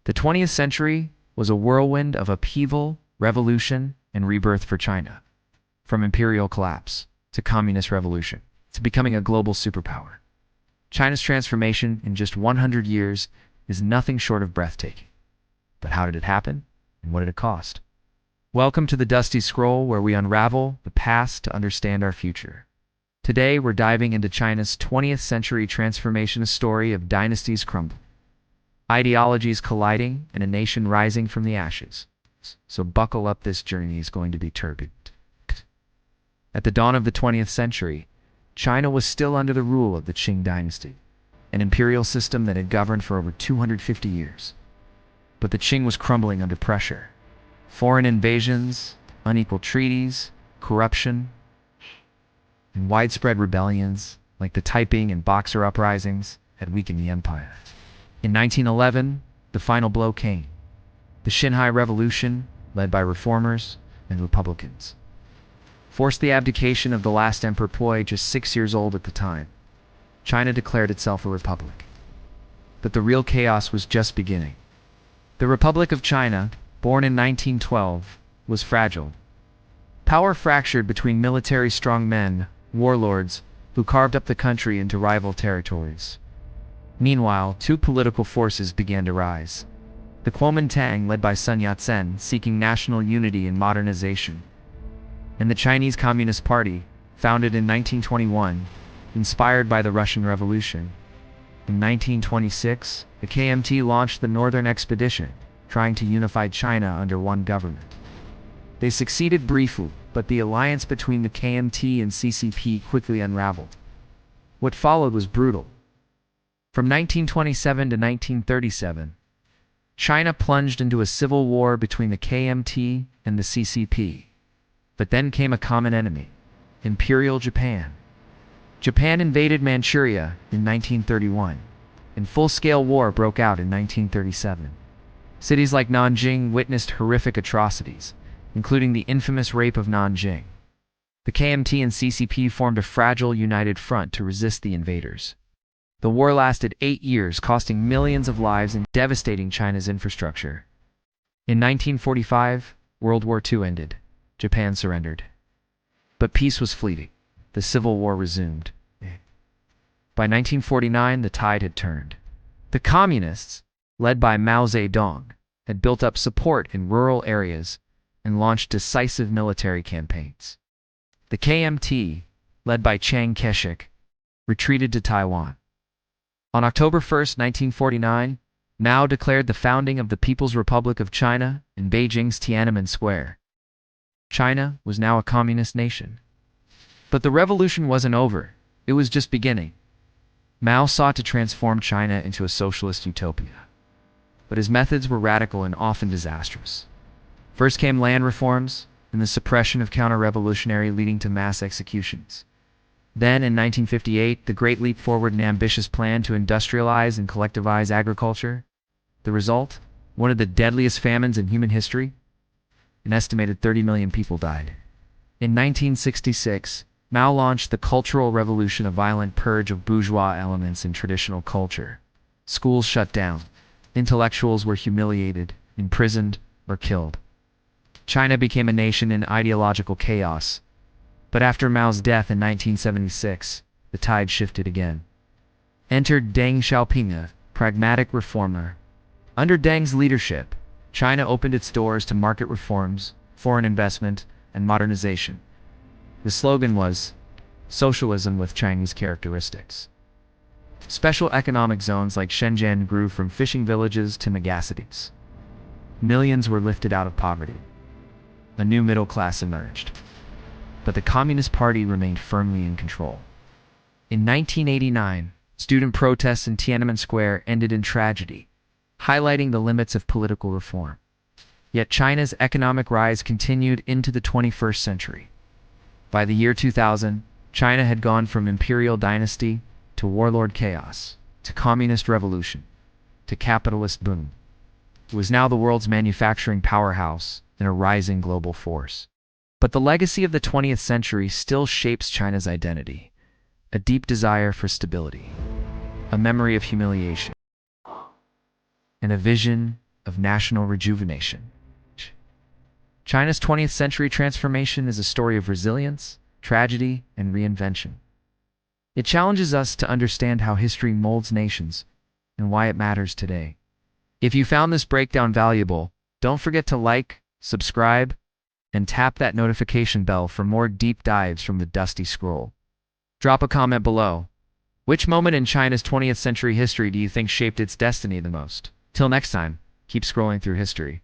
The 20th century was a whirlwind of upheaval, revolution, and rebirth for China. From imperial collapse to communist revolution to becoming a global superpower. China's transformation in just 100 years is nothing short of breathtaking. But how did it happen, and what did it cost? Welcome to the Dusty Scroll, where we unravel the past to understand our future. Today, we're diving into China's 20th century transformation, a story of dynasties crumbling, ideologies colliding, and a nation rising from the ashes. So buckle up, this journey is going to be turbulent. At the dawn of the 20th century, China was still under the rule of the Qing Dynasty, an imperial system that had governed for over 250 years. But the Qing was crumbling under pressure. Foreign invasions, unequal treaties, corruption, and widespread rebellions, like the Taiping and Boxer uprisings, had weakened the empire. In 1911, the final blow came. The Xinhai Revolution, led by reformers and Republicans, forced the abdication of the last Emperor Pui, just 6 years old at the time. China declared itself a republic. But the real chaos was just beginning. The Republic of China, born in 1912, was fragile. Power fractured between military strongmen, warlords, who carved up the country into rival territories. Meanwhile, two political forces began to rise. The Kuomintang, led by Sun Yat-sen, seeking national unity and modernization, and the Chinese Communist Party, founded in 1921, inspired by the Russian Revolution. In 1926, the KMT launched the Northern Expedition, trying to unify China under one government. They succeeded briefly, but the alliance between the KMT and CCP quickly unraveled. What followed was brutal. From 1927 to 1937, China plunged into a civil war between the KMT and the CCP. But then came a common enemy, Imperial Japan. Japan invaded Manchuria in 1931, and full-scale war broke out in 1937. Cities like Nanjing witnessed horrific atrocities, including the infamous rape of Nanjing. The KMT and CCP formed a fragile, united front to resist the invaders. The war lasted 8 years, costing millions of lives and devastating China's infrastructure. In 1945, World War II ended. Japan surrendered. But peace was fleeting. The Civil War resumed. By 1949, the tide had turned. The Communists, led by Mao Zedong, had built up support in rural areas and launched decisive military campaigns. The KMT, led by Chiang Kai-shek, retreated to Taiwan. On October 1, 1949, Mao declared the founding of the People's Republic of China in Beijing's Tiananmen Square. China was now a communist nation. But the revolution wasn't over. It was just beginning. Mao sought to transform China into a socialist utopia. But his methods were radical and often disastrous. First came land reforms and the suppression of counter-revolutionary, leading to mass executions. Then, in 1958, the Great Leap Forward, an ambitious plan to industrialize and collectivize agriculture. The result? One of the deadliest famines in human history. An estimated 30 million people died. In 1966, Mao launched the Cultural Revolution, a violent purge of bourgeois elements in traditional culture. Schools shut down. Intellectuals were humiliated, imprisoned, or killed. China became a nation in ideological chaos. But after Mao's death in 1976, the tide shifted again. Entered Deng Xiaoping, a pragmatic reformer. Under Deng's leadership, China opened its doors to market reforms, foreign investment, and modernization. The slogan was, "Socialism with Chinese characteristics." Special economic zones like Shenzhen grew from fishing villages to megacities. Millions were lifted out of poverty. A new middle class emerged. But the Communist Party remained firmly in control. In 1989, student protests in Tiananmen Square ended in tragedy, highlighting the limits of political reform. Yet China's economic rise continued into the 21st century. By the year 2000, China had gone from imperial dynasty to warlord chaos, to communist revolution, to capitalist boom. It was now the world's manufacturing powerhouse and a rising global force. But the legacy of the 20th century still shapes China's identity, a deep desire for stability, a memory of humiliation, and a vision of national rejuvenation. China's 20th century transformation is a story of resilience, tragedy, and reinvention. It challenges us to understand how history molds nations and why it matters today. If you found this breakdown valuable, don't forget to like, subscribe, and tap that notification bell for more deep dives from the Dusty Scroll. Drop a comment below. Which moment in China's 20th century history do you think shaped its destiny the most? Till next time, keep scrolling through history.